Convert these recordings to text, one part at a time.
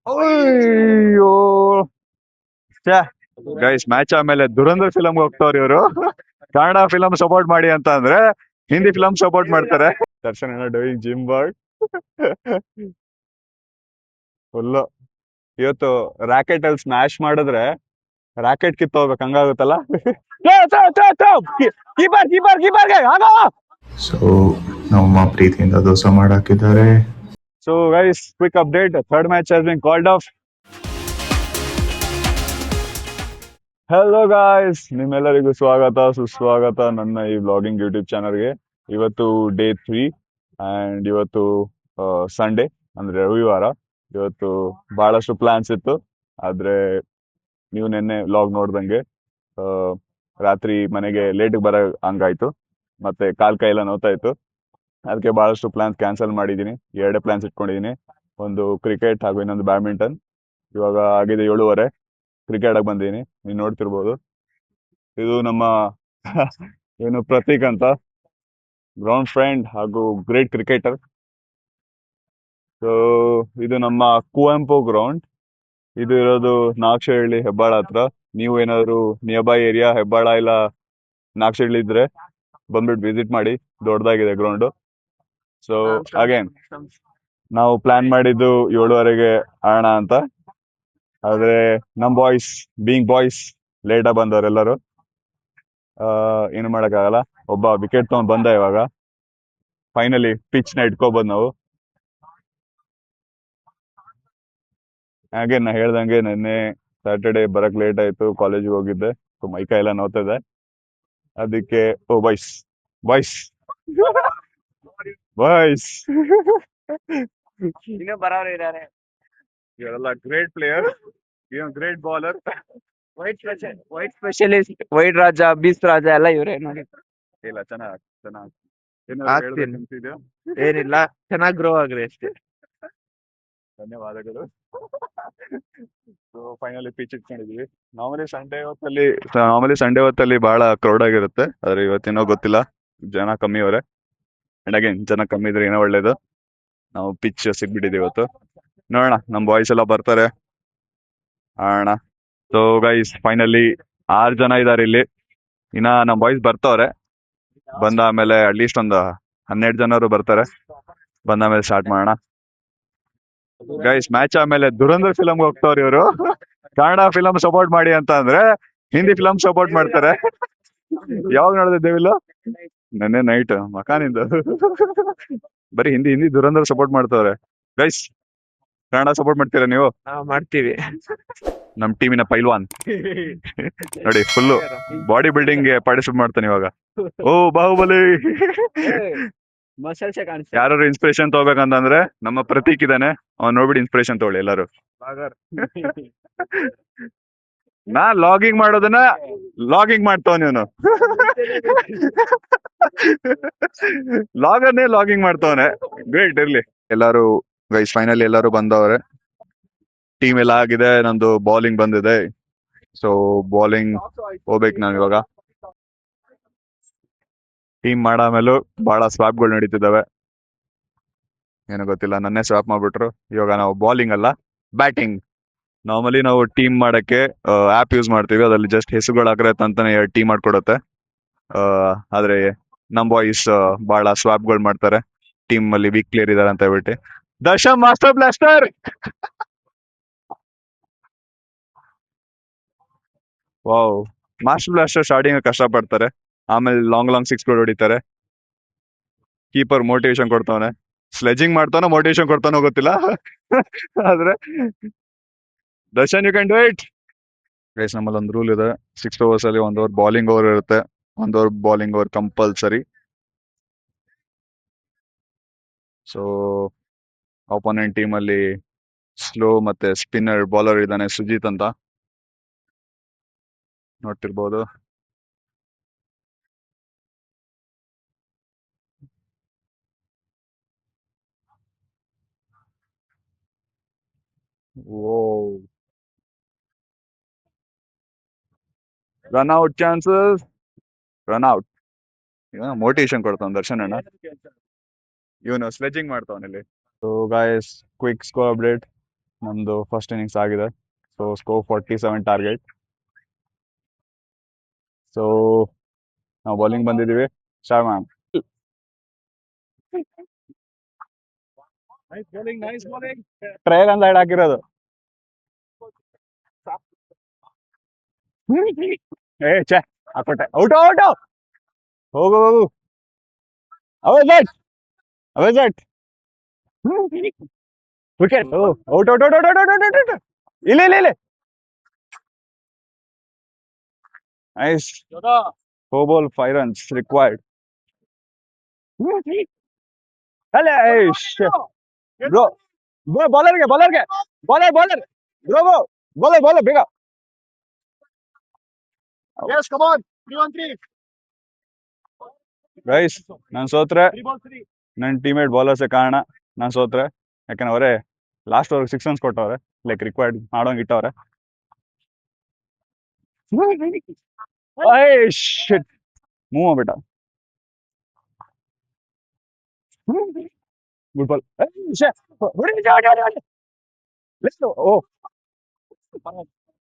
ಅಯ್ಯೋ guys, match ಆಮೇಲೆ Dhurandhar film ಹೋಗ್ತಾವ್ರಿ ಇವರು. ಕನ್ನಡ ಫಿಲಮ್ ಸಪೋರ್ಟ್ ಮಾಡಿ ಅಂತ ಅಂದ್ರೆ ಹಿಂದಿ ಫಿಲಮ್ ಸಪೋರ್ಟ್ ಮಾಡ್ತಾರೆ. ದರ್ಶನ್ ಏನೋ ಡೂಯಿಂಗ್ ಜಿಮ್ ವರ್ಕ್ ಫುಲ್. ಇವತ್ತು ರಾಕೆಟ್ ಅಲ್ಲಿ ಸ್ಮ್ಯಾಶ್ ಮಾಡಿದ್ರೆ ರಾಕೆಟ್ ಕಿತ್ತೋಗ್ಬೇಕು ಹಂಗಾಗುತ್ತಲ್ಲ. ಕೀಪರ್ ಕೀಪರ್ ಕೀಪರ್ ಸೊ ನಮ್ಮ ಪ್ರೀತಿಯಿಂದ ದೋಸೆ ಮಾಡಾಕಿದ್ದಾರೆ. So guys, quick update, third match has been called off. Hello guys, ನಿಮ್ಮೆಲ್ಲರಿಗೂ ಸ್ವಾಗತ ಸುಸ್ವಾಗತ ನನ್ನ ಈ ವ್ಲಾಗಿಂಗ್ ಯೂಟ್ಯೂಬ್ ಚಾನಲ್ಗೆ. ಇವತ್ತು ಡೇ 3 ಅಂಡ್ ಇವತ್ತು ಸಂಡೇ ಅಂದ್ರೆ ರವಿವಾರ. ಇವತ್ತು ಬಹಳಷ್ಟು ಪ್ಲಾನ್ಸ್ ಇತ್ತು, ಆದ್ರೆ ನೀವು ನಿನ್ನೆ ವ್ಲಾಗ್ ನೋಡ್ದಂಗೆ ರಾತ್ರಿ ಮನೆಗೆ ಲೇಟ್ ಬರೋ ಹಂಗಾಯ್ತು. ಮತ್ತೆ ಕಾಲ್ ಕೈ ಎಲ್ಲ ನೋವ್ತಾ ಇತ್ತು, ಅದಕ್ಕೆ ಬಹಳಷ್ಟು ಪ್ಲಾನ್ಸ್ ಕ್ಯಾನ್ಸಲ್ ಮಾಡಿದ್ದೀನಿ. ಎರಡೇ ಪ್ಲಾನ್ಸ್ ಇಟ್ಕೊಂಡಿದ್ದೀನಿ, ಒಂದು ಕ್ರಿಕೆಟ್ ಹಾಗೂ ಇನ್ನೊಂದು ಬ್ಯಾಡ್ಮಿಂಟನ್. ಇವಾಗ ಆಗಿದೆ 7:30, ಕ್ರಿಕೆಟ್ ಆಡಕ್ ಬಂದಿದ್ದೀನಿ. ನೀವು ನೋಡ್ತಿರ್ಬೋದು, ಇದು ನಮ್ಮ ಏನು ಪ್ರತೀಕ್ ಅಂತ, ಗ್ರೌಂಡ್ ಫ್ರೆಂಡ್ ಹಾಗೂ ಗ್ರೇಟ್ ಕ್ರಿಕೆಟರ್. ಸೊ ಇದು ನಮ್ಮ ಕುವೆಂಪು ಗ್ರೌಂಡ್. ಇದು ಇರೋದು ನಾಗಶಹಳ್ಳಿ ಹೆಬ್ಬಾಳ ಹತ್ರ. ನೀವು ಏನಾದ್ರು ನಿಯರ್ ಬೈ ಏರಿಯಾ ಹೆಬ್ಬಾಳ ಇಲ್ಲ ನಾಗಶಹಳ್ಳಿ ಇದ್ರೆ ಬಂದ್ಬಿಟ್ಟು ವಿಸಿಟ್ ಮಾಡಿ, ದೊಡ್ಡದಾಗಿದೆ ಗ್ರೌಂಡ್. ಸೊ ಅಗೇನ್ ನಾವು ಪ್ಲಾನ್ ಮಾಡಿದ್ದು 7:30ಗೆ ಆಡೋಣ ಅಂತ, ಆದ್ರೆ ನಮ್ ಬಾಯ್ಸ್ ಬೀಯಿಂಗ್ ಬಾಯ್ಸ್ ಲೇಟ್ ಆಗಿ ಬಂದವ್ರೆಲ್ಲರೂ. ಏನು ಮಾಡಕ್ಕಾಗಲ್ಲ, ಒಬ್ಬ ವಿಕೆಟ್ ತಗೊಂಡ್ ಬಂದ. ಇವಾಗ ಫೈನಲಿ ಪಿಚ್ ನ ಇಟ್ಕೋಬಹುದು ನಾವು. ಹಾಗೆ ನಾ ಹೇಳ್ದಂಗೆ ನಿನ್ನೆ ಸ್ಯಾಟರ್ಡೆ ಬರಕ್ ಲೇಟ್ ಆಯ್ತು, ಕಾಲೇಜಿಗೆ ಹೋಗಿದ್ದೆ, ಸೊ ಮೈಕೈ ಎಲ್ಲ ನೋವ್ತಿದೆ. ಅದಕ್ಕೆ ಓ ಬಾಯ್ಸ್ ಬಾಯ್ಸ್ ಬಾಯ್ಸ್ ಬರೋರು ಇದ್ದಾರೆ. ಇವರೆಲ್ಲ great player, great bowler. Wide specialist, wide ರಾಜ, ಬೀಸ್ ರಾಜ ಎಲ್ಲ ಇವರೇ ನೋಡಿ. ಇಲ್ಲ, ಚೆನ್ನಾಗ್ ಚೆನ್ನಾಗ್ ಆಗ್ತೀನಿ. ಏನಿಲ್ಲ, ಚೆನ್ನಾಗಿ ಗ್ರೋ ಆಗ್ರಿ ಅಷ್ಟೇ. ಧನ್ಯವಾದಗಳು. ಸೊ ಫೈನಲಿ ಪಿಚ್ ಇಟ್ಕೊಂಡಿದೀವಿ. ನಾರ್ಮಲಿ ಸಂಡೇ ಹೊತ್ತಲ್ಲಿ ಬಹಳ ಕ್ರೌಡ್ ಆಗಿರುತ್ತೆ, ಆದ್ರೆ ಇವತ್ತೇನೋ ಗೊತ್ತಿಲ್ಲ, ಜನ ಕಮ್ಮಿ ಅವರೇ. ಅಂಡ್ ಅಗೇನ್ ಜನ ಕಮ್ಮಿ ಇದ್ರೆ ಏನೋ ಒಳ್ಳೇದು. ನಾವು ಪಿಚ್ ಸಿಗ್ಬಿಟ್ಟಿದೆ ಇವತ್ತು. ನೋಡೋಣ, ನಮ್ ಬಾಯ್ಸ್ ಎಲ್ಲ ಬರ್ತಾರೆ, ಆಡೋಣ. ಸೊ ಗೈಸ್, ಫೈನಲಿ 6 ಜನ ಇದಾರೆ ಇಲ್ಲಿ. ಇನ್ನ ನಮ್ ಬಾಯ್ಸ್ ಬರ್ತವ್ರೆ, ಬಂದಾದ್ಮೇಲೆ ಅಟ್ಲೀಸ್ಟ್ ಒಂದು 12 ಜನರು ಬರ್ತಾರೆ. ಬಂದಾದ್ಮೇಲೆ ಸ್ಟಾರ್ಟ್ ಮಾಡೋಣ. ಗೈಸ್, ಮ್ಯಾಚ್ ಆಮೇಲೆ ದುರಂಧರ್ ಫಿಲಮ್ ಹೋಗ್ತಾವ್ರಿ ಇವರು. ಕನ್ನಡ ಫಿಲಮ್ ಸಪೋರ್ಟ್ ಮಾಡಿ ಅಂತ ಅಂದ್ರೆ ಹಿಂದಿ ಫಿಲಮ್ ಸಪೋರ್ಟ್ ಮಾಡ್ತಾರೆ. ಯಾವಾಗ ನೋಡಿದ್ದೇವಿಲ್ಲ, ನೆನ್ನೆ ನೈಟ್ ಮಕಾನಿಂದ ಬರೀ ಹಿಂದಿ ಹಿಂದಿ ದುರಂಧರ್ ಸಪೋರ್ಟ್ ಮಾಡ್ತಾವ್ರೆ. ಗೈಸ್, ಕನ್ನಡ ಸಪೋರ್ಟ್ ಮಾಡ್ತೀರಾ ನೀವು? ಮಾಡ್ತೀವಿ. ನಮ್ ಟೀಮಿನ ಪೈಲ್ವಾನ್ ನೋಡಿ, ಫುಲ್ ಬಾಡಿ ಬಿಲ್ಡಿಂಗ್ ಪಾರ್ಟಿಸಿಪೇಟ್ ಮಾಡ್ತಾನೆ ಇವಾಗ. ಓ ಬಾಹುಬಲಿ. ಮಸಲ್ಸೆ ಕಾಣಿಸ್ತಾ. ಯಾರು ಇನ್ಸ್ಪಿರೇಷನ್ ತಗೋಬೇಕಂತಂದ್ರೆ ನಮ್ಮ ಪ್ರತೀಕ್ ಇದಾನೆ, ಅವ್ನ್ ನೋಡ್ಬಿಟ್ಟು ಇನ್ಸ್ಪಿರೇಷನ್ ತಗೊಳ್ಳಿ ಎಲ್ಲರೂ. ನಾ ಲಾಗಿಂಗ್ ಮಾಡೋದನ್ನ ಲಾಗಿಂಗ್ ಮಾಡ್ತಾವ ನೀನು. ಲಾಗರ್ನೇ ಲಾಗಿಂಗ್ ಮಾಡ್ತಾವನೆ, ಗ್ರೇಟ್ ಇರ್ಲಿ. ಎಲ್ಲಾರು ಗೈಸ್ ಫೈನಲ್ ಎಲ್ಲಾರು ಬಂದವ್ರೆ. ಟೀಮ್ ಎಲ್ಲ ಆಗಿದೆ, ನಂದು ಬೌಲಿಂಗ್ ಬಂದಿದೆ. ಸೊ ಬೌಲಿಂಗ್ ಹೋಗ್ಬೇಕು ನಾನು ಇವಾಗ. ಟೀಮ್ ಮಾಡಾಮೇಲೂ ಬಹಳ ಸ್ವಾಪ್ಗಳು ನಡೀತಿದ್ದಾವೆ, ಏನೋ ಗೊತ್ತಿಲ್ಲ, ನನ್ನೇ ಸ್ವಾಪ್ ಮಾಡ್ಬಿಟ್ರು. ಇವಾಗ ನಾವು ಬೌಲಿಂಗ್ ಅಲ್ಲ, ಬ್ಯಾಟಿಂಗ್. ನಾರ್ಮಲಿ ನಾವು ಟೀಮ್ ಮಾಡಕ್ಕೆ ಆಪ್ ಯೂಸ್ ಮಾಡ್ತೀವಿ, ಅದ್ರಲ್ಲಿ ಜಸ್ಟ್ ಹೆಸರುಗಳು ಹಾಕ್ರೆ ಅಂತಾನೆ ಟೀಮ್ ಮಾಡ್ಕೊಡುತ್ತೆ. ಆದ್ರೆ ನಮ್ ಬಾಯ್ಸ್ ಬಹಳ ಸ್ವಾಪ್ಗಳು ಮಾಡ್ತಾರೆ, ಟೀಮ್ ಅಲ್ಲಿ ವೀಕ್ ಪ್ಲೇಯರ್ ಇದಾರೆ ಅಂತ ಹೇಳ್ಬಿಟ್ಟು. Darshan master blaster. Wow, master blaster starting ಕಷ್ಟ ಪಡ್ತಾರೆ, ಆಮೇಲೆ ಲಾಂಗ್ ಲಾಂಗ್ ಸಿಕ್ಸ್ಗಳು ಹೊಡಿತಾರೆ. ಕೀಪರ್ ಮೋಟಿವೇಶನ್ ಕೊಡ್ತಾವನೆ, ಸ್ಲೆಜಿಂಗ್ ಮಾಡ್ತಾನೋ ಮೋಟಿವೇಶನ್ ಕೊಡ್ತಾನೋ ಗೊತ್ತಿಲ್ಲ. ಆದ್ರೆ Darshan, you can do it. Guys, ನಮ್ಮಲ್ಲಿ ಒಂದು ರೂಲ್ ಇದೆ, 6 overs ಅಲ್ಲಿ 1 over ಬೌಲಿಂಗ್ ಓವರ್ ಇರುತ್ತೆ, 1 over bowling over compulsory. So opponent team ಅಲ್ಲಿ ಸ್ಲೋ ಮತ್ತೆ ಸ್ಪಿನ್ನರ್ ಬೌಲರ್ ಇದ್ದಾನೆ, ಸುಜಿತ್ ಅಂತ, ನೋಡ್ತಿರ್ಬೋದು. Oh, run out chances, run out. Motivation ಕೊಡ್ತಾವ ದರ್ಶನ್ ಅಣ್ಣ, ಇವನು ಸ್ಲೆಜಿಂಗ್ ಮಾಡ್ತಾವನಲ್ಲಿ. So guys, quick score update. ನಮ್ದು ಫಸ್ಟ್ ಇನ್ನಿಂಗ್ಸ್ ಆಗಿದೆ. So score 47 target. ಸೊ ನಾವು ಬೌಲಿಂಗ್ ಬಂದಿದ್ದೀವಿ. ಸ್ಟಾರ್ಟ್ ಮಾಡೋಣ. ಟ್ರಯಲ್ ಅಂತ ಹೇಳಿ ಹಾಕಿರೋದು. ಏ ಛೇ ಹಾಕೊಟ್ಟೆ. ಔಟ್ ಔಟ್ ಹೋಗು ಹೋಗು. ಅವೈಟ್ ಅವೈಟ್ wicket. Out out out out out out out. ಇಲ್ಲ ಇಲ್ಲ ಇಲ್ಲ. ನೈಸ್. 4 ball 5 runs required. ಅಲ್ಲ ಬ್ರೋ ಬೌಲರ್ಗೆ ಬೌಲರ್ ಬೌಲರ್ ಬೌಲರ್ ಬೇಗ. ಗೈಸ್ ನಾನು ಸೋತ್ರೆ ನನ್ನ ಟೀಮೇಟ್ ಬೌಲರ್ಸ್ ಕಾರಣ ನಾನು ಸೋತ್ರೆ. ಯಾಕಂದ್ರೆ ಅವರೇ ಲಾಸ್ಟ್ ಓವರ್ 6 runs ಕೊಟ್ಟವ್ರೆ. ಲೈಕ್ ರಿಕ್ವೈರ್ಡ್ ಮಾಡೋಂಗ್ ಇಟ್ಟವ್ರೆ. ಮೂವ್ ಆಗ್ಬಿಟ್ಟ. Good ball. Oh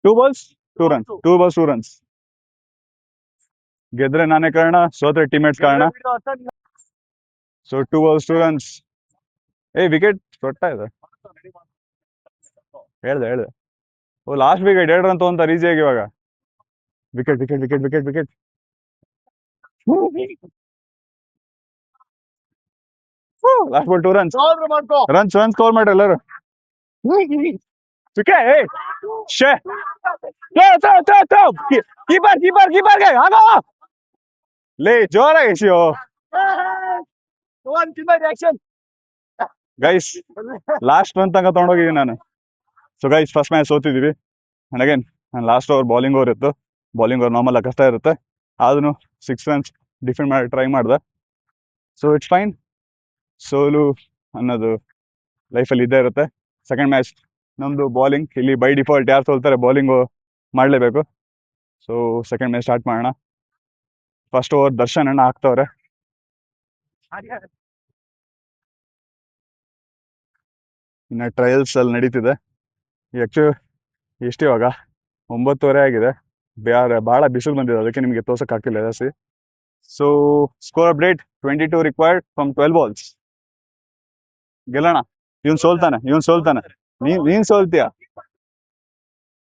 2 balls 2 runs 2 balls 2 runs. ಗೆದ್ರೆ ನಾನೇ ಕಾರಣ, ಸೋತ್ರೆ ಟೀಮೇಟ್ಸ್ ಕಾರಣ. So 2 balls 2 runs. ವಿಕೆಟ್ ಕೊಟ್ಟ ಇದೆ. ಹೇಳ್ದೆ ಓ ಲಾಸ್ಟ್ ವಿಕೆಟ್ 2 run ತಗೊಂತಾರೆ ಈಸಿಯಾಗಿ ಇವಾಗ. Wicket wicket wicket wicket wicket. Last ball 2 runs. Run score ಮಾಡ್ರಿ ಎಲ್ಲರೂ. ವಿಕೆಟ್. ಕೀಪರ್ ಆಗೋ ಲೇ ಜೋರಾಗಿ ಎಸಿಯೋ. ಗೈಸ್ ಲಾಸ್ಟ್ ರನ್ ತನಕ ತಗೊಂಡೋಗಿದ್ದೀನಿ ನಾನು. ಸೊ ಗೈಸ್ ಫಸ್ಟ್ ಮ್ಯಾಚ್ ಸೋತಿದ್ದೀವಿ. ಅಂಡ್ ಅಗೇನ್ ನಾನು ಲಾಸ್ಟ್ ಓವರ್ ಬೌಲಿಂಗ್ ಓವರ್ ಇತ್ತು. ಬೌಲಿಂಗ್ ಓವರ್ ನಾರ್ಮಲ್ ಕಷ್ಟ ಇರುತ್ತೆ. ಆದ್ರೂ 6 runs ಡಿಫೆಂಡ್ ಮಾಡಿ ಟ್ರೈ ಮಾಡಿದೆ. So it's fine. ಸೋಲು ಅನ್ನೋದು ಲೈಫಲ್ಲಿ ಇದ್ದೇ ಇರುತ್ತೆ. ಸೆಕೆಂಡ್ ಮ್ಯಾಚ್ ನಮ್ದು ಬೌಲಿಂಗ್. ಇಲ್ಲಿ ಬೈ ಡಿಫಾಲ್ಟ್ ಯಾರು ಸೋಲ್ತಾರೆ ಬೌಲಿಂಗು ಮಾಡಲೇಬೇಕು. ಸೊ ಸೆಕೆಂಡ್ ಮ್ಯಾಚ್ ಸ್ಟಾರ್ಟ್ ಮಾಡೋಣ. ಫಸ್ಟ್ ಓವರ್ ದರ್ಶನ್ ಅಣ್ಣ ಹಾಕ್ತವ್ರೆ. ಇನ್ನು ಟ್ರಯಲ್ಸ್ ಅಲ್ಲಿ ನಡೀತಿದೆ. ಆ್ಯಕ್ಚುಲಿ ಎಷ್ಟು ಇವಾಗ 9:30 ಆಗಿದೆ. ಭಾಳ ಬಿಸಿಲು ಬಂದಿದೆ, ಅದಕ್ಕೆ ನಿಮಗೆ ತೋರ್ಸಕ್ ಆಗ್ತಿಲ್ಲ ಜಾಸ್ತಿ. So score update 22 required from 12 balls. ಗೆಲ್ಲೋಣ. ಇವನ್ ಸೋಲ್ತಾನೆ. ನೀನ್ ಸೋಲ್ತೀಯ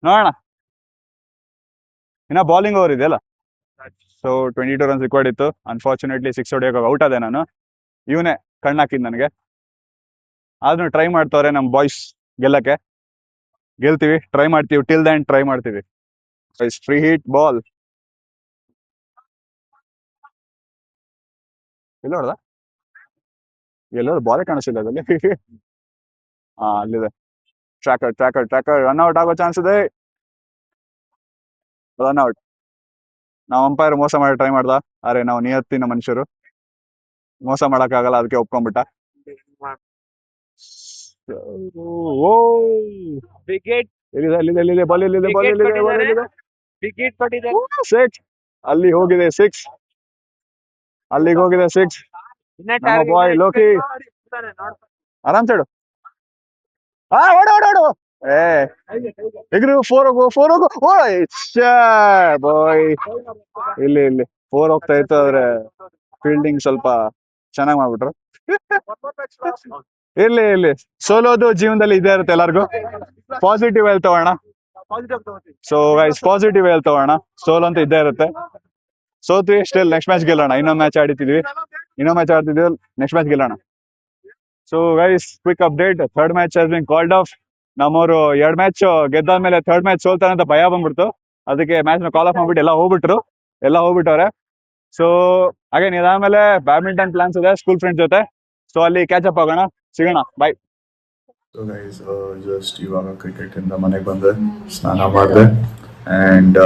ನೋಡೋಣ. ಇನ್ನ ಬೌಲಿಂಗ್ ಓವರ್ ಇದೆಯಲ್ಲ. ಸೊ 22 runs ರಿಕ್ವೈರ್ಡ್ ಇತ್ತು. ಅನ್ಫಾರ್ಚುನೇಟ್ಲಿ 6 ಹೊಡೆಯೋಕೆ ಔಟ್ ಆದೆ ನಾನು. ಇವನೇ ಕಣ್ಣಾಕಿದ್ ನನಗೆ. ಆದ್ರೂ ಟ್ರೈ ಮಾಡ್ತವ್ರೆ ನಮ್ ಬಾಯ್ಸ್ ಗೆಲ್ಲಕ್ಕೆ. ಗೆಲ್ತೀವಿ, ಟ್ರೈ ಮಾಡ್ತೀವಿ, ಟಿಲ್ ದ ಎಂಡ್ ಟ್ರೈ ಮಾಡ್ತೀವಿ. ಫ್ರೀ ಹಿಟ್ ಬಾಲ್ ಎಲ್ಲ ಹೊಡೆದ. ಎಲ್ಲರೂ ಬಾಲೇ ಕಾಣಿಸಿಲ್ಲ ಅದಲ್ಲಿ. ಅಲ್ಲಿದೆ. ಟ್ರ್ಯಾಕರ್ ರನ್ಔಟ್ ಆಗೋ ಚಾನ್ಸ್ ಇದೆ. ರನ್ಔಟ್. ನಾವು ಅಂಪೈರ್ ಮೋಸ ಮಾಡಿ ಟ್ರೈ ಮಾಡ್ದ. ಅರೆ ನಾವು ನಿಯತ್ತಿನ ಮನುಷ್ಯರು, ಮೋಸ ಮಾಡಕ್ಕಾಗಲ್ಲ, ಅದಕ್ಕೆ ಒಪ್ಕೊಂಡ್ಬಿಟ್ಟ. Wicket six. ಅಲ್ಲಿಗೆ ಹೋಗಿದೆ 6. ನಮ್ಮ ಬಾಯ್ ಲೋಕಿ ಆರಾಮ್ ಸೈಡು. ಓಡು. ಎಗ್ರು 4 ಹೋಗು. ಬಾಯ್ ಇಲ್ಲಿ 4 ಹೋಗ್ತಾ ಇತ್ತು. ಆದ್ರೆ ಫೀಲ್ಡಿಂಗ್ ಸ್ವಲ್ಪ ಚೆನ್ನಾಗಿ ಮಾಡ್ಬಿಟ್ರು. ಇರ್ಲಿ ಸೋಲೋದು ಜೀವನದಲ್ಲಿ ಇದೇ ಇರುತ್ತೆ ಎಲ್ಲರಿಗೂ. ಪಾಸಿಟಿವ್ ಆಗಿ ತಗೋಣ. ಸೊ ಗೈಸ್ ಪಾಸಿಟಿವ್ ಆಗಿ ತಗೋಣ. ಸೋಲು ಅಂತ ಇದ್ದೇ ಇರುತ್ತೆ. ಸೋತ್ವಿ ಸ್ಟಿಲ್ ನೆಕ್ಸ್ಟ್ ಮ್ಯಾಚ್ ಗೆಲ್ಲೋಣ. ಇನ್ನೊಂದು ಮ್ಯಾಚ್ ಆಡ್ತಿದ್ವಿ, ನೆಕ್ಸ್ಟ್ ಮ್ಯಾಚ್ ಗೆಲ್ಲೋಣ. So guys quick update. 3rd match has been called off. ನಮ್ಮವರು 2 match ಗೆದ್ದಾದ್ಮೇಲೆ 3rd match ಸೋಲ್ತಾರೆ ಅಂತ ಭಯ ಬಂದ್ಬಿಡ್ತು. ಅದಕ್ಕೆ ಮ್ಯಾಚ್ ನ ಕಾಲ್ ಆಫ್ ಮಾಡ್ಬಿಟ್ಟು ಎಲ್ಲ ಹೋಗ್ಬಿಟ್ಟವ್ರೆ. ಸೊ ಹಾಗೇನ್ ಇದಾದ್ಮೇಲೆ ಬ್ಯಾಡ್ಮಿಂಟನ್ ಪ್ಲಾನ್ಸ್ ಇದೆ ಸ್ಕೂಲ್ ಫ್ರೆಂಡ್ಸ್ ಜೊತೆ. ಸೊ ಅಲ್ಲಿ ಕ್ಯಾಚ್ ಅಪ್ ಆಗೋಣ. ಸಿಗೋಣ, ಬಾಯ್. ಸೊ ಗೈಸ್ ಜಸ್ಟ್ ಇವಾಗ ಕ್ರಿಕೆಟ್ ಇಂದ ಮನೆಗೆ ಬಂದೆ, ಸ್ನಾನ ಮಾಡಿದೆ ಆ್ಯಂಡ್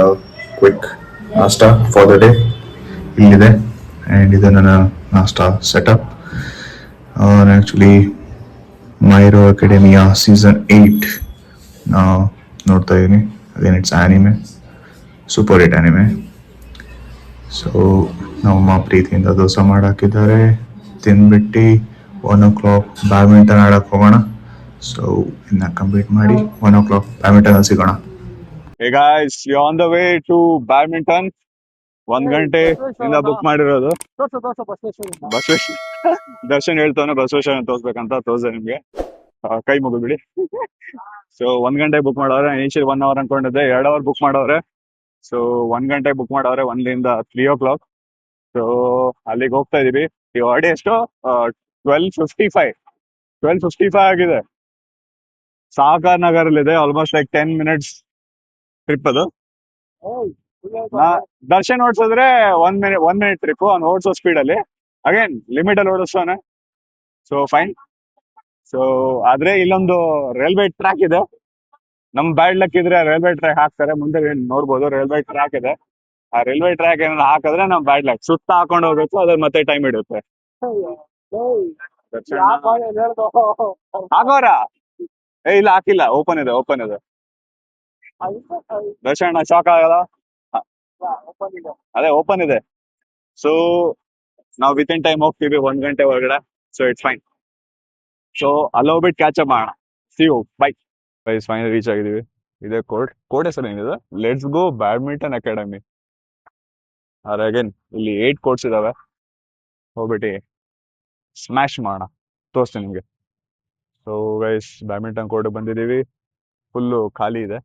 ಕ್ವಿಕ್ ನಾಷ್ಟಾ ಫಾರ್ ದ ಡೇ ಇಲ್ಲಿದೆ. ಆ್ಯಂಡ್ ಇದು ನನ್ನ ನಾಷ್ಟಾ setup. Actually my hero academia season 8 ನೋಡ್ತಾ ಇದ್ದೀನಿ. ಅದೇನು it's anime, super hit anime. So ನಮ್ಮಮ್ಮ ಪ್ರೀತಿಯಿಂದ ದೋಸೆ ಮಾಡಾಕಿದ್ದಾರೆ. ತಿಂದ್ಬಿಟ್ಟು 1 o'clock ಬ್ಯಾಡ್ಮಿಂಟನ್ ಆಡಕ್ಕೆ ಹೋಗೋಣ. ಸೊ ಇನ್ನು ಕಂಪ್ಲೀಟ್ ಮಾಡಿ 1 o'clock ಬ್ಯಾಡ್ಮಿಂಟನ್ ಸಿಗೋಣ. Hey guys, we're on the way to badminton. 1 ಗಂಟೆ ಇಂದ ಬುಕ್ ಮಾಡಿರೋದು ಬಸವೇಶ್ವರ. ದರ್ಶನ್ ಹೇಳ್ತಾನೆ ಬಸವೇಶ್ವರ ತೋರ್ಸ್ಬೇಕಂತ ತೋರ್ಸ್ದೆ ನಿಮ್ಗೆ. ಕೈ ಮುಗಿಬಿಡಿ. ಸೊ 1 ಗಂಟೆ ಬುಕ್ ಮಾಡವ್ರೆ. ಇನಿಷಿಯಲ್ 1 hour ಅನ್ಕೊಂಡಿದ್ದೆ, 2 hour ಬುಕ್ ಮಾಡವ್ರೆ. ಸೊ 1 ಗಂಟೆ ಬುಕ್ ಮಾಡವ್ರೆ, 1 ರಿಂದ 3 o'clock. ಸೊ ಅಲ್ಲಿಗೆ ಹೋಗ್ತಾ ಇದೀವಿ. ಈ ಆಡಿ ಎಷ್ಟು 12:55. 12:55 ಆಗಿದೆ. ಸಾಗರ್ ನಗರಲ್ಲಿದೆ. ಆಲ್ಮೋಸ್ಟ್ ಲೈಕ್ 10 minutes ಟ್ರಿಪ್ ಅದು. ದರ್ಶನ್ ಓಡಿಸಿದ್ರೆ 1 minute ಟ್ರಿಪ್. ಅವ್ನು ಓಡಿಸೋ ಸ್ಪೀಡ್ ಅಲ್ಲಿ ಅಗೇನ್ ಲಿಮಿಟ್ ಅಲ್ಲಿ ಓಡಿಸ್ತಾನೆ. So fine. ಸೊ ಆದ್ರೆ ಇಲ್ಲೊಂದು ರೈಲ್ವೆ ಟ್ರ್ಯಾಕ್ ಇದೆ. ನಮ್ ಬ್ಯಾಡ್ ಲಕ್ ಇದ್ರೆ ರೈಲ್ವೆ ಟ್ರ್ಯಾಕ್ ಹಾಕ್ತಾರೆ ಮುಂದೆ. ನೋಡ್ಬೋದು ರೈಲ್ವೆ ಟ್ರ್ಯಾಕ್ ಇದೆ. ಆ ರೈಲ್ವೆ ಟ್ರ್ಯಾಕ್ ಏನಾದ್ರು ಹಾಕಿದ್ರೆ ನಮ್ ಬ್ಯಾಡ್ ಲಕ್. ಸುತ್ತ ಹಾಕೊಂಡು ಹೋಗ್ಬೇಕು, ಅದ್ರ ಮತ್ತೆ ಟೈಮ್ ಹಿಡಿಯುತ್ತೆ. ದರ್ಶನ್ ಹಾಕೋರ ಇಲ್ಲ, ಹಾಕಿಲ್ಲ. ಓಪನ್ ಇದೆ, ಓಪನ್ ಇದೆ. ದರ್ಶನ್ ಶಾಕ್ ಆಗಲ್ಲ. ಅದೇ ಓಪನ್ ಇದೆ. ಸೊ ನಾವು ವಿತ್ ಇನ್ ಟೈಮ್ ಹೋಗ್ತೀವಿ 1 ಗಂಟೆ ಒಳಗಡೆ. So it's fine. ಸೊ ಅಲ್ಲೋಗ್ಬಿಟ್ಟು ಕ್ಯಾಚ್ ಅಪ್ ಮಾಡೋಣ. See you bye. Final reach ಆಗಿದೀವಿ. ಇದೇ ಕೋರ್ಟ್ ಹೆಸರು ಏನಿದೆ? Let's go badminton academy. ಆದ್ರೆ ಅಗೇನ್ ಇಲ್ಲಿ 8 ಕೋರ್ಟ್ಸ್ ಇದಾವೆ. ಹೋಗ್ಬಿಟ್ಟು ಸ್ಮ್ಯಾಶ್ ಮಾಡೋಣ, ತೋರಿಸ್ತೀನಿ ನಿಮ್ಗೆ. ಸೊ ಗೈಸ್, ಬ್ಯಾಡ್ಮಿಂಟನ್ ಕೋರ್ಟ್ ಬಂದಿದೀವಿ. ಫುಲ್ಲು ಖಾಲಿ ಇದೆ.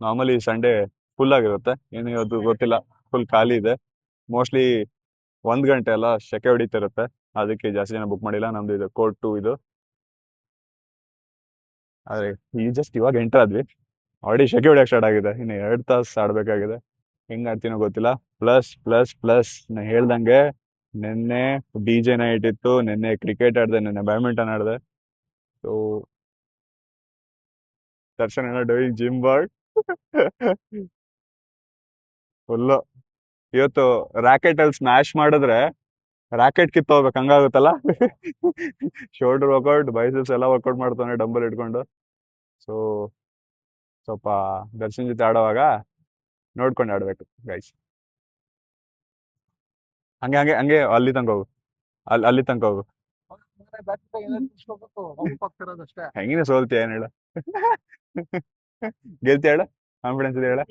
ನಾರ್ಮಲಿ ಸಂಡೇ ಫುಲ್ ಆಗಿರುತ್ತೆ, ಏನು ಇವತ್ತು ಗೊತ್ತಿಲ್ಲ, ಫುಲ್ ಖಾಲಿ ಇದೆ. ಮೋಸ್ಟ್ಲಿ 1 ಗಂಟೆ ಎಲ್ಲ ಸೆಕೆ ಹೊಡಿತಿರುತ್ತೆ, ಅದಕ್ಕೆ ಜಾಸ್ತಿ ಜನ ಬುಕ್ ಮಾಡಿಲ್ಲ. ನಮ್ದು ಇದು ಕೋರ್ಟ್ 2 ಇದು. ಆದ್ರೆ ಈ ಜಸ್ಟ್ ಇವಾಗ ಎಂಟರ್ ಆದ್ವಿ, ಆಲ್ರೆಡಿ ಸೆಕೆ ಹೊಡಿಯಕ್ಕೆ ಸ್ಟಾರ್ಟ್ ಆಗಿದೆ. ಇನ್ನು 2 ತಾಸು ಆಡ್ಬೇಕಾಗಿದೆ. ಹೆಂಗ್ ಆಡ್ತೀನೋ ಗೊತ್ತಿಲ್ಲ. ಪ್ಲಸ್ ಪ್ಲಸ್ ಪ್ಲಸ್ ನಾ ಹೇಳ್ದಂಗೆ ನಿನ್ನೆ DJ ನೈಟ್ ಇತ್ತು, ನಿನ್ನೆ ಕ್ರಿಕೆಟ್ ಆಡಿದೆ, ನಿನ್ನೆ ಬ್ಯಾಡ್ಮಿಂಟನ್ ಆಡಿದೆ. ಸೊ ದರ್ಶನ್ ಏನೋ ಡೂಯಿಂಗ್ ಜಿಮ್ ವರ್ಕ್. ಫುಲ್ಲು ಇವತ್ತು ರಾಕೆಟ್ ಅಲ್ಲಿ ಸ್ಮ್ಯಾಶ್ ಮಾಡಿದ್ರೆ ರಾಕೆಟ್ ಕಿತ್ತೋಗ್ಬೇಕು ಹಂಗಾಗುತ್ತಲ್ಲ. ಶೋಲ್ಡರ್ ವರ್ಕೌಟ್, ಬೈಸೆಪ್ಸ್ ಎಲ್ಲ ವರ್ಕೌಟ್ ಮಾಡ್ತಾನೆ ಡಂಬಲ್ ಇಟ್ಕೊಂಡು. ಸೊ ಸ್ವಲ್ಪ ದರ್ಶನ್ ಜೊತೆ ಆಡೋವಾಗ ನೋಡ್ಕೊಂಡು ಆಡ್ಬೇಕು ಗೈಸ್. ಹಂಗೆ ಹಂಗೆ ಹಂಗೆ ಅಲ್ಲಿ ತನಕ ಹೋಗು, ಅಲ್ಲಿ ತನಕ ಹೋಗು. ಹೆಂಗಿನ ಸೋಲ್ತೀಯ ಏನ್ ಹೇಳ. ಗೆಲ್ತಿಯ ಹೇಳ, ಕಾನ್ಫಿಡೆನ್ಸ್ ಇದೆ ಹೇಳ.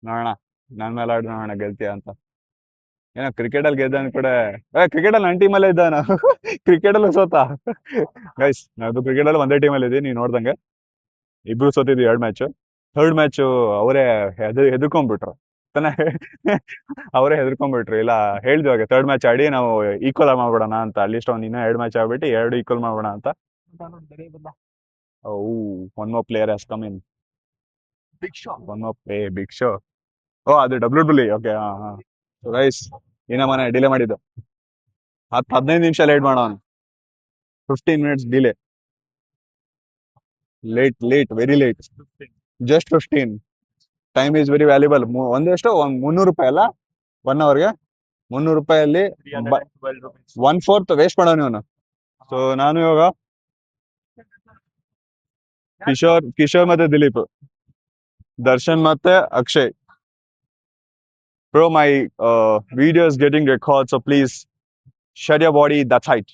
ನೋಡೋಣ, ನನ್ ಮೇಲೆ ಆಡ್ ನೋಡೋಣ ಗೆಲ್ತಿಯ ಅಂತ. ಏನೋ ಕ್ರಿಕೆಟ್ ಅಲ್ಲಿ ಗೆದ್ದ ಕೂಡ ಕ್ರಿಕೆಟ್ ಅಲ್ಲಿ ನನ್ನ ಟೀಮಲ್ಲೇ ಇದ್ದಾನ. ಕ್ರಿಕೆಟ್ ಅಲ್ಲೂ ಸೋತ. ಗೈಸ್ ನಾವ್ ಕ್ರಿಕೆಟ್ ಅಲ್ಲಿ ಒಂದೇ ಟೀಮಲ್ಲಿ ಇದೀವಿ, ನೀವು ನೋಡ್ದಂಗೆ. ಇಬ್ರು ಸೋತಿದ್ವಿ 2 ಮ್ಯಾಚ್. ಥರ್ಡ್ ಮ್ಯಾಚ್ ಅವರೇ ಹೆದರ್ಕೊಂಡ್ಬಿಟ್ರು ತಾನೆ. ಅವರೇ ಹೆದರ್ಕೊಂಡ್ಬಿಟ್ರು. ಇಲ್ಲ ಹೇಳ್ದ್ವಿ ಹಾಗೆ, ಥರ್ಡ್ ಮ್ಯಾಚ್ ಆಡಿ ನಾವು ಈಕ್ವಲ್ ಮಾಡ್ಬಿಡೋಣ ಅಂತ. ಅಟ್ಲೀಸ್ಟ್ ಅವ್ನು ಇನ್ನೂ 2 ಮ್ಯಾಚ್ ಆಗ್ಬಿಟ್ಟು 2 ಈಕ್ವಲ್ ಮಾಡ್ಬೋಣ ಅಂತ. Oh, one more player has come in. One more play, big show. Oh ಅದು WWE. ಓಕೆ, ಹಾ ಹಾ. ರೈಸ್ ಇನ್ನ ಮನೆ ಡಿಲೇ ಮಾಡಿದ್ದು 10-15 ನಿಮಿಷ ಲೇಟ್ ಮಾಡೋನು. 15 minutes delay. Late very late. Just 15. Time is very valuable. ಒಂದೆಷ್ಟು 300 ರೂಪಾಯಿ ಅಲ್ಲ 1 hourಗೆ. 300 ರೂಪಾಯಲ್ಲಿ 1/4 ವೇಸ್ಟ್ ಮಾಡೋನು ಇವನು. ಸೊ ನಾನು ಇವಾಗ ಕಿಶೋರ್ ಮತ್ತೆ ದಿಲೀಪ್, ದರ್ಶನ್ ಮತ್ತೆ Akshay. Bro my video is getting record, so please shut your body that's height.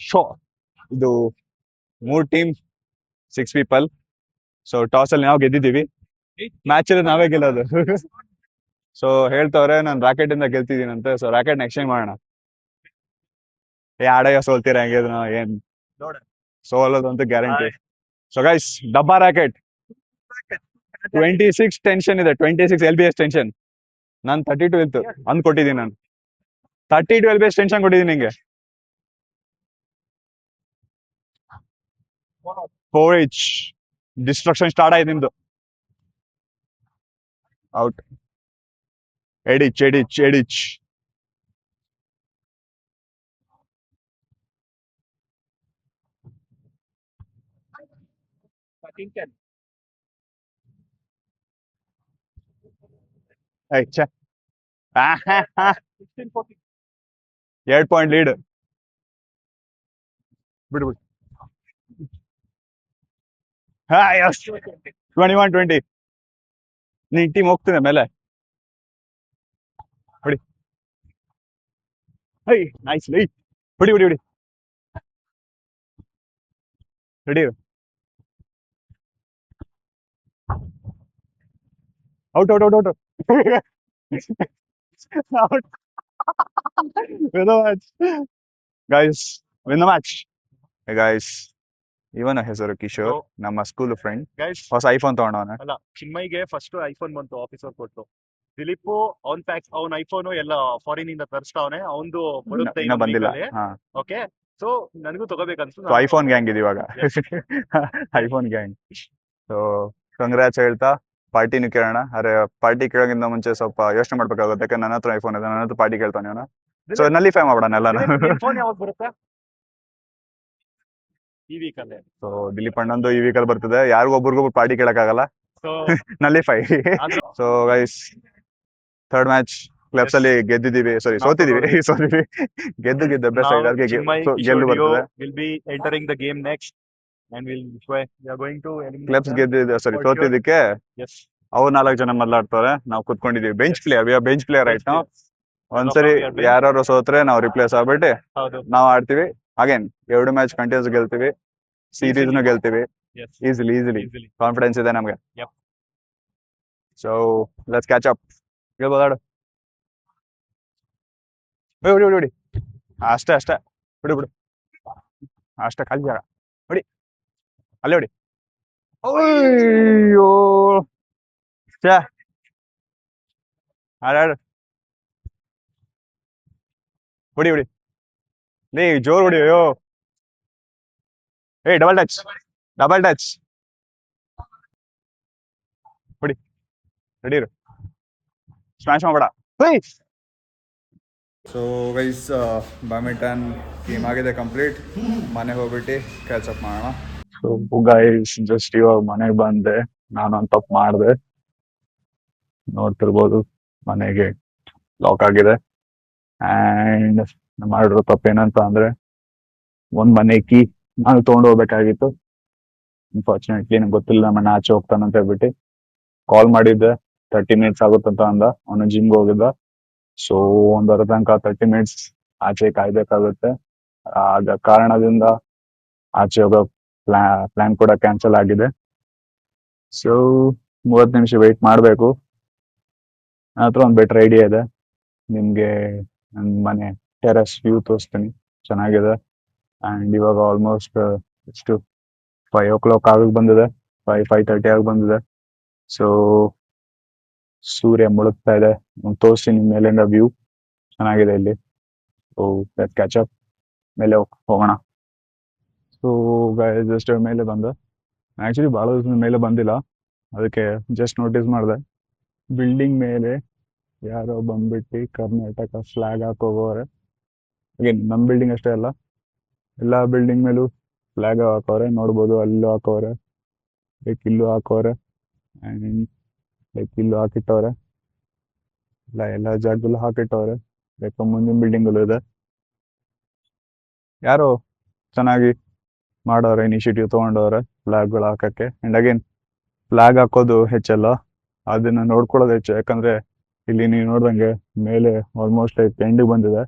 Show ಇದು 3 ಟೀಮ್ 6 people. ಸೊ ಟಾಸ್ ಅಲ್ಲಿ ನಾವು ಗೆದ್ದಿದ್ದೀವಿ, ಮ್ಯಾಚ್ ಅಲ್ಲಿ ನಾವೇ ಗೆಲ್ಲೋದು. ಸೊ ಹೇಳ್ತವ್ರೆ ನಾನು ರಾಕೆಟ್ ಇಂದ ಗೆಲ್ತಿದ್ದೀನಂತೆ. ಸೊ ರಾಕೆಟ್ ಎಕ್ಸ್ಚೇಂಜ್ ಮಾಡೋಣ. ಆಡಯ್ಯ ಸೋಲ್ತೀರ ಹೆಂಗಿದ್ರು ಏನ್ ಸೋಲೋದಂತೂ ಗ್ಯಾರಂಟಿ. ಸೊ ಗೈಸ್, ಡಬ್ಬಾ ರಾಕೆಟ್ 26 ಟೆನ್ಷನ್ ಇದೆ, 26 LBS ಟೆನ್ಷನ್. ನಾನು 32 ಇತ್ತು ಅಂದ್ ಕೊಟ್ಟಿದ್ದೀನಿ. ನಾನು 32 LBS ಟೆನ್ಷನ್ ಕೊಟ್ಟಿದ್ದೀನಿ ನಿಂಗೆ. 4H ಡಿಸ್ಟ್ರಕ್ಷನ್ ಸ್ಟಾರ್ಟ್ ಆಯ್ತು ನಿಮ್ದು. ಔಟ್. ಎಡಿಚ್. ಛೆ 2 ಪಾಯಿಂಟ್ ಲೀಡ್. ಬಿಡು. ಹಾ ಯಸ್, 21-20. ನೀನ್ ಟೀಮ್ ಹೋಗ್ತಿದೆ ಮೇಲೆ. ಹೊಡಿ. ಹೈ ನೈಸ್ ಲೈ. ಹೊಡಿ. Ready. Out out out out out win the match guys, win the match guys. ಇವನ ಹೆಸರು ಕಿಶೋರ್, ನಮ್ಮ ಸ್ಕೂಲ್ ಫ್ರೆಂಡ್. ಗೈಸ್ ಹೊಸ ಐಫೋನ್ ತಗೊಂಡವನ. ಅಲ್ಲ, ಚಿನ್ಮಯ್ಗೆ ಫಸ್ಟ್ ಐಫೋನ್ ಬಂತು ಆಫೀಸರ್ ಕೊಟ್ಟು. ದಿಲೀಪ್ ಅವ್ನ ಐಫೋನ್ ಎಲ್ಲ ಫಾರಿನ್ ಇಂದ ತರಿಸ್ತಾವನೆ, ಅವಂದು ಬರುತ್ತೆ ಇನ್ನ ಬಂದಿಲ್ಲ. ಹಾ, ಓಕೆ. ಸೊ ನನಗೂ ತಗೋಬೇಕನ್ಸು. ಸೊ ಐಫೋನ್ ಗ್ಯಾಂಗ್ ಇದು ಇವಾಗ. IPhone gang. ಸೊ ಕಂಗ್ರಾಟ್ಸ್ ಹೇಳ್ತಾ ಪಾರ್ಟಿನೂ ಕೇಳೋಣ. ಅರೆ, ಪಾರ್ಟಿ ಕೇಳೋಕ್ಕಿಂತ ಮುಂಚೆ ಸ್ವಲ್ಪ ಯೋಚನೆ ಮಾಡ್ಬೇಕಾಗುತ್ತೆ, ಯಾಕಂದ್ರೆ ನನ್ನ ಹತ್ರ ಐಫೋನ್ ಇದೆ, ನನ್ನ ಹತ್ರ ಪಾರ್ಟಿ ಕೇಳ್ತಾನೆ ಅವನು. ಸೊ ನಲ್ಲಿಫೈ ಮಾಡೋಣ ಎಲ್ಲ. ಫೋನ್ ಯಾವಾಗ ಬರುತ್ತೆ? ಈ ವೀಕ್ ಅಲ್ಲೇ. ಸೊ ದಿಲೀಪ್ ಅಣ್ಣಂದು ಈ ವೀಕಲ್ಲಿ ಬರ್ತದೆ. ಯಾರಿಗೊಬ್ರಿಗೊಬ್ರು ಪಾರ್ಟಿ ಕೇಳಕ್ಕಾಗಲ್ಲ. So nullify. So guys, third match clubs ಅಲ್ಲಿ ಗೆದ್ದಿದ್ದೀವಿ, ಸಾರಿ ಸೋತಿದೀವಿ. ಸೋತಿದೀವಿ. ಗೆದ್ದು ಬೆಸ್ಟ್ ಸೈಡ್ ಅದಕ್ಕೆ ಗೆಲ್ಲು ಬರ್ತದೆ. Will be entering the game next and we are going to clubs ಗೆದ್ದಿದ್ದೆ, ಸಾರಿ ಸೋತಿದ್ದಕ್ಕೆ ಎಸ್. ಅವ್ರು 4 ಜನ ಮೊದಲಾಡ್ತಾರೆ, ನಾವು ಕುತ್ಕೊಂಡಿದೀವಿ. Bench player, we are bench player right ನಾವು. ಒಂದ್ಸರಿ ಯಾರು ಸೋತ್ರೆ ನಾವು ರಿಪ್ಲೇಸ್ ಆಗ್ಬಿಟ್ಟು ಹೌದು. ನಾವು ಆಡ್ತೀವಿ ಅಗೇನ್. 2 ಮ್ಯಾಚ್ ಕಂಟಿನ್ಯೂಸ್ ಗೆಲ್ತೀವಿ, ಸೀರೀಸ್ ನು ಗೆಲ್ತೀವಿ Yes. ಈಸಿಲಿ. ಕಾನ್ಫಿಡೆನ್ಸ್ ಇದೆ ನಮ್ಗೆ. Yep. So let's catch up. ಹೇಳ್ಬೋದಾಡು. ಹೊಡಿ. ಅಷ್ಟೇ ಬಿಡು. ಅಷ್ಟೇ, ಖಾಲಿ ಜಾಗ. ಹೊಡಿ, ಅಲ್ಲೇ ಹೊಡಿ. ಅಯ್ಯೋ, ಛೇ, ಆಡು. ಹೊಡಿ ಲೇ, ಜೋರ್ ಹೊಡಿ. ಅಯ್ಯೋ, ಡಬಲ್ ಟಚ್. ಹೊಡಿ, ರೆಡಿ ಇರು, ಸ್ಮ್ಯಾಶ್ ಮಾಡಬೇಡ. ಸೊ ಗೈಸ್, ಬ್ಯಾಡ್ಮಿಂಟನ್ ಗೇಮ್ ಆಗಿದೆ ಕಂಪ್ಲೀಟ್. ಮನೆಗೆ ಹೋಗ್ಬಿಟ್ಟು ಕ್ಯಾಚಪ್ ಮಾಡೋಣ. ಸೊ ಗೈಸ್, ಜಸ್ಟ್ ಇವಾಗ ಮನೆಗೆ ಬಂದೆ. ನಾನೊಂದು ತಪ್ಪು ಮಾಡಿದೆ, ನೋಡ್ತಿರ್ಬೋದು. ಮನೆಗೆ ಲಾಕ್ ಆಗಿದೆ. ಅಂಡ್ ಮಾಡಿರೋ ತಪ್ಪೇನಂತ ಅಂದ್ರೆ, ಒಂದ್ ಮನೆ ಕೀ ನಾನು ತಗೊಂಡು ಹೋಗ್ಬೇಕಾಗಿತ್ತು. ಅನ್ಫಾರ್ಚುನೇಟ್ಲಿ ನಂಗೆ ಗೊತ್ತಿಲ್ಲ ನಮ್ಮ ಅಣ್ಣ ಆಚೆ ಹೋಗ್ತಾನಂತ ಹೇಳ್ಬಿಟ್ಟು ಕಾಲ್ ಮಾಡಿದ್ದೆ. 30 ಮಿನಿಟ್ಸ್ ಆಗುತ್ತಂತ ಅಂದ. ಅವನು ಜಿಮ್ಗೆ ಹೋಗಿದ್ದ. ಸೊ ಒಂದರ ತನಕ 30 ಮಿನಿಟ್ಸ್ ಆಚೆ ಕಾಯ್ಬೇಕಾಗುತ್ತೆ. ಆದ ಕಾರಣದಿಂದ ಆಚೆ ಹೋಗೋ ಪ್ಲಾನ್ ಕೂಡ ಕ್ಯಾನ್ಸಲ್ ಆಗಿದೆ. ಸೊ 30 ನಿಮಿಷ ವೆಯ್ಟ್ ಮಾಡಬೇಕು. ನನ್ನ ಹತ್ರ ಒಂದು ಬೆಟರ್ ಐಡಿಯಾ ಇದೆ. ನಿಮ್ಗೆ ನನ್ನ ಮನೆ ಟೆರೆಸ್ ವ್ಯೂ ತೋರಿಸ್ತೀನಿ, ಚೆನ್ನಾಗಿದೆ. ಅಂಡ್ ಇವಾಗ ಆಲ್ಮೋಸ್ಟ್ ಎಷ್ಟು 5 o'clock ಆಗಿ ಬಂದಿದೆ, 5:30 ಆಗಿ ಬಂದಿದೆ. ಸೊ ಸೂರ್ಯ ಮುಳುಗ್ತಾ ಇದೆ. ತೋರಿಸ್ತೀನಿ ಮೇಲಿಂದ ವ್ಯೂ, ಚೆನ್ನಾಗಿದೆ ಇಲ್ಲಿ. ಸೊ ಲೆಟ್ಸ್ ಕ್ಯಾಚ್ ಅಪ್, ಮೇಲೆ ಹೋಗೋಣ. ಸೊ ಜಸ್ಟ್ ಮೇಲೆ ಬಂದೆ. ಆ್ಯಕ್ಚುಲಿ ಭಾಳ ದಿವಸ ಮೇಲೆ ಬಂದಿಲ್ಲ, ಅದಕ್ಕೆ ಜಸ್ಟ್ ನೋಟಿಸ್ ಮಾಡಿದೆ. ಬಿಲ್ಡಿಂಗ್ ಮೇಲೆ ಯಾರೋ ಬಂದ್ಬಿಟ್ಟು ಕರ್ನಾಟಕ ಫ್ಲಾಗ್ ಹಾಕೋಗೋರೆ. ಅಗೇನ್ ನಮ್ಮ ಬಿಲ್ಡಿಂಗ್ ಅಷ್ಟೇ ಅಲ್ಲ, ಎಲ್ಲ ಬಿಲ್ಡಿಂಗ್ ಮೇಲೂ ಫ್ಲಾಗ್ ಹಾಕೋರೆ. ನೋಡ್ಬೋದು, ಅಲ್ಲೂ ಹಾಕೋರೆ, ಲೈಕ್ ಇಲ್ಲೂ ಹಾಕೋರೆ, ಆ್ಯಂಡ್ ಲೈಕ್ ಇಲ್ಲೂ ಹಾಕಿಟ್ಟವ್ರೆ. ಎಲ್ಲ ಜಾಗದಲ್ಲೂ ಹಾಕಿಟ್ಟವ್ರೆ. ಲೈಕ್ ಮುಂದಿನ ಬಿಲ್ಡಿಂಗಲ್ಲೂ ಇದೆ. ಯಾರೋ ಚೆನ್ನಾಗಿ ಮಾಡೋರೆ, ಇನಿಷಿಯೇಟಿವ್ ತೊಗೊಂಡವ್ರೆ ಫ್ಲಾಗ್ಗಳು ಹಾಕಕ್ಕೆ. ಆ್ಯಂಡ್ ಅಗೇನ್ ಫ್ಲಾಗ್ ಹಾಕೋದು ಹೆಚ್ಚಲ್ಲ, ಅದನ್ನ ನೋಡ್ಕೊಳ್ಳೋದು ಹೆಚ್ಚು. ಯಾಕಂದ್ರೆ ಇಲ್ಲಿ ನೀವು ನೋಡ್ದಂಗೆ ಮೇಲೆ ಆಲ್ಮೋಸ್ಟ್ ಲೈಕ್ ಎಂಡಿಗೆ ಬಂದಿದೆ.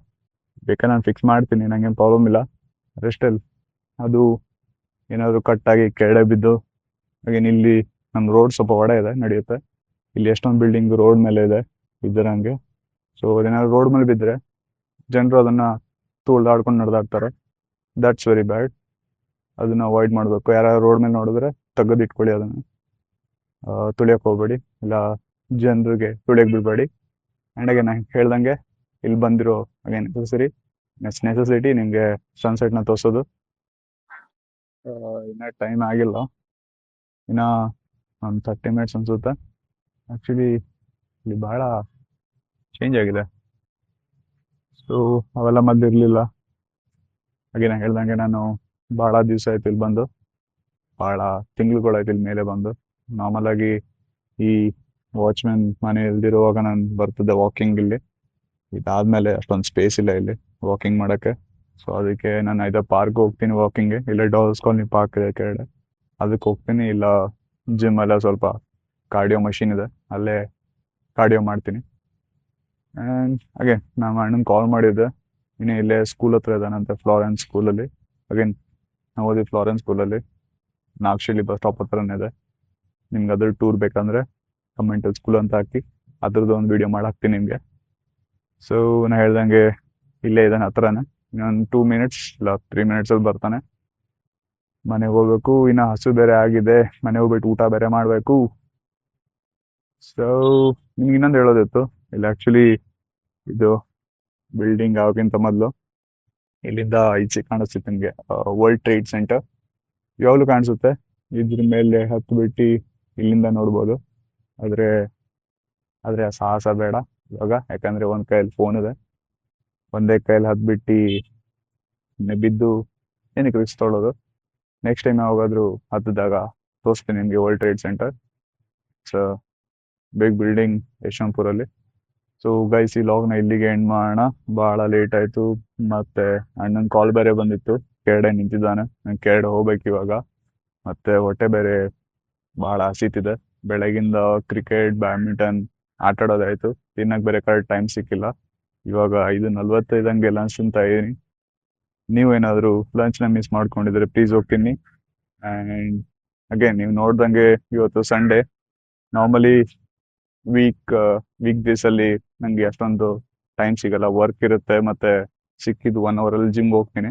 ಬೇಕಾದ್ರೆ ನಾನು ಫಿಕ್ಸ್ ಮಾಡ್ತೀನಿ, ನಂಗೇನು ಪ್ರಾಬ್ಲಮ್ ಇಲ್ಲ. ರೆಸ್ಟಲ್ಲಿ ಅದು ಏನಾದರೂ ಕಟ್ಟಾಗಿ ಕೆಳಗಡೆ ಬಿದ್ದು, ಅಗೇನ್ ಇಲ್ಲಿ ನಮ್ಮ ರೋಡ್ ಸ್ವಲ್ಪ ಒಡೆ ಇದೆ, ನಡೆಯುತ್ತೆ. ಇಲ್ಲಿ ಎಷ್ಟೊಂದು ಬಿಲ್ಡಿಂಗ್ ರೋಡ್ ಮೇಲೆ ಇದೆ ಇದ್ದರಂಗೆ. ಸೊ ಅದೇನಾದ್ರು ರೋಡ್ ಮೇಲೆ ಬಿದ್ದರೆ ಜನರು ಅದನ್ನ ತುಳಿದಾಡ್ಕೊಂಡು ನಡೆದಾಡ್ತಾರೆ. That's very bad. ಅದನ್ನ ಅವಾಯ್ಡ್ ಮಾಡಬೇಕು. ಯಾರು ರೋಡ್ ಮೇಲೆ ನೋಡಿದ್ರೆ ತೆಗೆದು ಇಟ್ಕೊಳ್ಳಿ, ಅದನ್ನು ತುಳಿಯಕ್ಕೆ ಹೋಗ್ಬೇಡಿ, ಇಲ್ಲ ಜನರಿಗೆ ತುಳಿಯಕ್ಕೆ ಬಿಡಬೇಡಿ. ಆ್ಯಂಡ್ ಅಗೇನ್ ನಾನು ಹೇಳ್ದಂಗೆ ಇಲ್ಲಿ ಬಂದಿರೋ ಅಗೇನ್ ನೆಸೆಸಿಟಿ ನಿಮಗೆ ಸನ್ಸೆಟ್ನ ತೋರಿಸೋದು. ಇನ್ನೂ ಟೈಮ್ ಆಗಿಲ್ಲ, ಇನ್ನು ಒಂದು 30 ಮಿನಿಟ್ಸ್ ಅನಿಸುತ್ತೆ. ಆ್ಯಕ್ಚುಲಿ ಇಲ್ಲಿ ಭಾಳ ಚೇಂಜ್ ಆಗಿದೆ. ಸೊ ಅವೆಲ್ಲ ಮೊದಲಿರಲಿಲ್ಲ. ಹಾಗೆ ನಾನು ಹೇಳ್ದಂಗೆ ನಾನು ಭಾಳ ದಿವಸ ಆಯ್ತು ಇಲ್ಲಿ ಬಂದು, ಭಾಳ ತಿಂಗಳುಗಳಾಯ್ತು ಇಲ್ಲಿ ಮೇಲೆ ಬಂದು. ನಾರ್ಮಲ್ ಆಗಿ ಈ ವಾಚ್ಮ್ಯಾನ್ ಮನೆ ಇಲ್ದಿರುವಾಗ ನಾನು ಬರ್ತಿದ್ದೆ ವಾಕಿಂಗ್ ಇಲ್ಲಿ. ಇದಾದ್ಮೇಲೆ ಅಷ್ಟೊಂದು ಸ್ಪೇಸ್ ಇಲ್ಲ ಇಲ್ಲಿ ವಾಕಿಂಗ್ ಮಾಡೋಕ್ಕೆ. ಸೊ ಅದಕ್ಕೆ ನಾನು ಐದಾ ಪಾರ್ಕ್ ಹೋಗ್ತೀನಿ ವಾಕಿಂಗ್ಗೆ, ಇಲ್ಲ ಡಾಲ್ಸ್ ಕಾಲನಿ ಪಾರ್ಕ್ ಇದೆ ಕೆಳಗಡೆ, ಅದಕ್ಕೆ ಹೋಗ್ತೀನಿ. ಇಲ್ಲ ಜಿಮ್ ಎಲ್ಲ ಸ್ವಲ್ಪ ಕಾರ್ಡಿಯೋ ಮಷೀನ್ ಇದೆ, ಅಲ್ಲೇ ಕಾರ್ಡಿಯೋ ಮಾಡ್ತೀನಿ. ಆ್ಯಂಡ್ ಅಗೇನ್ ನಮ್ಮ ಅಣ್ಣನ ಕಾಲ್ ಮಾಡಿದ್ದೆ, ಇನ್ನು ಇಲ್ಲೇ ಸ್ಕೂಲ್ ಹತ್ರ ಇದ್ದಾನಂತೆ, ಫ್ಲಾರೆನ್ಸ್ ಸ್ಕೂಲಲ್ಲಿ. ಅಗೇನ್ ನಾವು ಓದಿ ಫ್ಲಾರೆನ್ಸ್ ಸ್ಕೂಲಲ್ಲಿ, ನಾಗ್ಶಿಲಿ ಬಸ್ ಸ್ಟಾಪ್ ಹತ್ರನೇ ಇದೆ. ನಿಮ್ಗೆ ಅದ್ರ ಟೂರ್ ಬೇಕಂದರೆ ಕಮೆಂಟಲ್ಲಿ ಸ್ಕೂಲ್ ಅಂತ ಹಾಕಿ ಅದ್ರದ್ದು ಒಂದು ವಿಡಿಯೋ ಮಾಡಿ ಹಾಕ್ತೀನಿ ನಿಮಗೆ. ಸೊ ನಾ ಹೇಳ್ದಂಗೆ ಇಲ್ಲೇ ಇದ್ದಾನೆ ಹತ್ರನೇ, ಇನ್ನೊಂದು 2 ಮಿನಿಟ್ಸ್ ಇಲ್ಲ 3 ಮಿನಿಟ್ಸಲ್ಲಿ ಬರ್ತಾನೆ. ಮನೆಗೆ ಹೋಗ್ಬೇಕು, ಇನ್ನು ಹಸು ಬೇರೆ ಆಗಿದೆ, ಮನೆ ಹೋಗ್ಬಿಟ್ಟು ಊಟ ಬೇರೆ ಮಾಡಬೇಕು. ಸೊ ನಿಮ್ಗೆ ಇನ್ನೊಂದು ಹೇಳೋದಿತ್ತು, ಇಲ್ಲಿ ಆ್ಯಕ್ಚುಲಿ ಇದು ಬಿಲ್ಡಿಂಗ್ ಆಗೋಕ್ಕಿಂತ ಮೊದಲು ಇಲ್ಲಿಂದ ಈಚೆ ಕಾಣಿಸುತ್ತೆ ನಿಮಗೆ ವರ್ಲ್ಡ್ ಟ್ರೇಡ್ ಸೆಂಟರ್. ಯಾವಾಗಲೂ ಕಾಣಿಸುತ್ತೆ, ಇದ್ರ ಮೇಲೆ ಹತ್ಬಿಟ್ಟು ಇಲ್ಲಿಂದ ನೋಡ್ಬೋದು. ಆದರೆ ಆದರೆ ಆ ಸಾಹಸ ಬೇಡ ಇವಾಗ, ಯಾಕಂದರೆ ಒಂದು ಕೈಯಲ್ಲಿ ಫೋನ್ ಇದೆ, ಒಂದೇ ಕೈಯಲ್ಲಿ ಹತ್ಬಿಟ್ಟು ಬಿದ್ದು ಏನಕ್ಕೆ ರಿಸ್ಕ್ ತೊಗೊಳ್ಳೋದು. ನೆಕ್ಸ್ಟ್ ಟೈಮ್ ಯಾವಾಗಾದರೂ ಹತ್ತಿದಾಗ ತೋರಿಸ್ತೀನಿ ನಿಮಗೆ world trade centre. So big building ಯಶವಂತಪುರಲ್ಲಿ. ಸೊ ಗೈಸ್ ಈ ಲಾಗ್ನ ಇಲ್ಲಿಗೆ ಎಂಡ್ ಮಾಡೋಣ, ಭಾಳ ಲೇಟ್ ಆಯಿತು. ಮತ್ತು ಅಣ್ಣನ ಕಾಲ್ ಬೇರೆ ಬಂದಿತ್ತು, ಕೆರಡೆ ನಿಂತಿದ್ದಾನೆ, ನಾನು ಕೆರಡೆ ಹೋಗ್ಬೇಕು ಇವಾಗ. ಮತ್ತು ಹೊಟ್ಟೆ ಬೇರೆ ಭಾಳ ಹಸಿತಿದೆ, ಬೆಳಗಿಂದ ಕ್ರಿಕೆಟ್ ಬ್ಯಾಡ್ಮಿಂಟನ್ ಆಟ ಆಡೋದಾಯಿತು, ತಿನ್ನಕ್ಕೆ ಬೇರೆ ಕರೆಕ್ಟ್ ಟೈಮ್ ಸಿಕ್ಕಿಲ್ಲ. ಇವಾಗ 5:45 ಲಂಚ್ ತಿಂತಾ ಇದ್ದೀನಿ. ನೀವೇನಾದರೂ ಲಂಚ್ನ ಮಿಸ್ ಮಾಡ್ಕೊಂಡಿದ್ರೆ ಪ್ಲೀಸ್ ಹೋಗ್ತೀನಿ. ಆ್ಯಂಡ್ ಅಗೇನ್ ನೀವು ನೋಡ್ದಂಗೆ ಇವತ್ತು ಸಂಡೇ. ನಾರ್ಮಲಿ ವೀಕ್ ಡೇಸಲ್ಲಿ ನನಗೆ ಅಷ್ಟೊಂದು ಟೈಮ್ ಸಿಗಲ್ಲ, ವರ್ಕ್ ಇರುತ್ತೆ, ಮತ್ತು ಸಿಕ್ಕಿದ್ದು 1 ಅವರಲ್ಲಿ ಜಿಮ್ಗೆ ಹೋಗ್ತೀನಿ.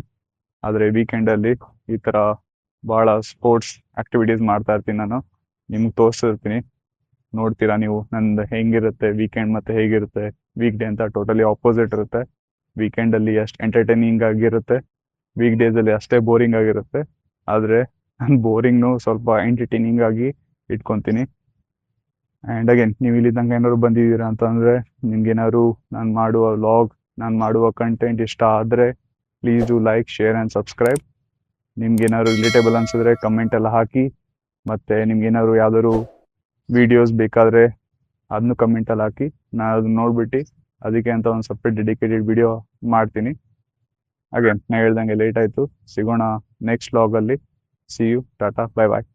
ಆದರೆ ವೀಕೆಂಡಲ್ಲಿ ಈ ಥರ ಭಾಳ ಸ್ಪೋರ್ಟ್ಸ್ ಆ್ಯಕ್ಟಿವಿಟೀಸ್ ಮಾಡ್ತಾ ಇರ್ತೀನಿ ನಾನು, ನಿಮ್ಗೆ ತೋರಿಸಿರ್ತೀನಿ, ನೋಡ್ತೀರಾ ನೀವು ನಂದು ಹೆಂಗಿರುತ್ತೆ ವೀಕೆಂಡ್ ಮತ್ತು ಹೇಗಿರುತ್ತೆ ವೀಕ್ ಡೇ ಅಂತ. ಟೋಟಲಿ ಆಪೋಸಿಟ್ ಇರುತ್ತೆ. ವೀಕೆಂಡಲ್ಲಿ ಅಷ್ಟು ಎಂಟರ್ಟೈನಿಂಗ್ ಆಗಿರುತ್ತೆ, ವೀಕ್ ಡೇಸಲ್ಲಿ ಅಷ್ಟೇ ಬೋರಿಂಗ್ ಆಗಿರುತ್ತೆ. ಆದರೆ ನಾನು ಬೋರಿಂಗ್ನು ಸ್ವಲ್ಪ ಎಂಟರ್ಟೈನಿಂಗ್ ಆಗಿ ಇಟ್ಕೊತೀನಿ. ಆ್ಯಂಡ್ ಅಗೇನ್ ನೀವು ಇಲ್ಲಿ ತನಕ ಏನಾದ್ರು ಬಂದಿದ್ದೀರಾ ಅಂತಂದರೆ, ನಿಮ್ಗೇನಾದ್ರು ನಾನು ಮಾಡುವ ವ್ಲಾಗ್, ನಾನು ಮಾಡುವ ಕಂಟೆಂಟ್ ಇಷ್ಟ ಆದರೆ please do like, share and subscribe. ನಿಮ್ಗೇನಾದ್ರು ರಿಲೇಟೇಬಲ್ ಅನಿಸಿದ್ರೆ ಕಮೆಂಟ್ ಎಲ್ಲ ಹಾಕಿ, ಮತ್ತು ನಿಮ್ಗೇನಾದ್ರು ಯಾವ್ದಾದ್ರು ವೀಡಿಯೋಸ್ ಬೇಕಾದರೆ ಅದನ್ನು ಕಮೆಂಟಲ್ಲಿ ಹಾಕಿ, ನಾನು ಅದನ್ನ ನೋಡ್ಬಿಟ್ಟು ಅದಕ್ಕೆ ಅಂತ ಒಂದು ಸಪ್ರೇಟ್ ಡೆಡಿಕೇಟೆಡ್ ವಿಡಿಯೋ ಮಾಡ್ತೀನಿ. ಅಗೇನ್ ನಾನು ಹೇಳ್ದಂಗೆ ಲೇಟ್ ಆಯಿತು, ಸಿಗೋಣ ನೆಕ್ಸ್ಟ್ ವ್ಲಾಗಲ್ಲಿ. See you, tata, bye bye.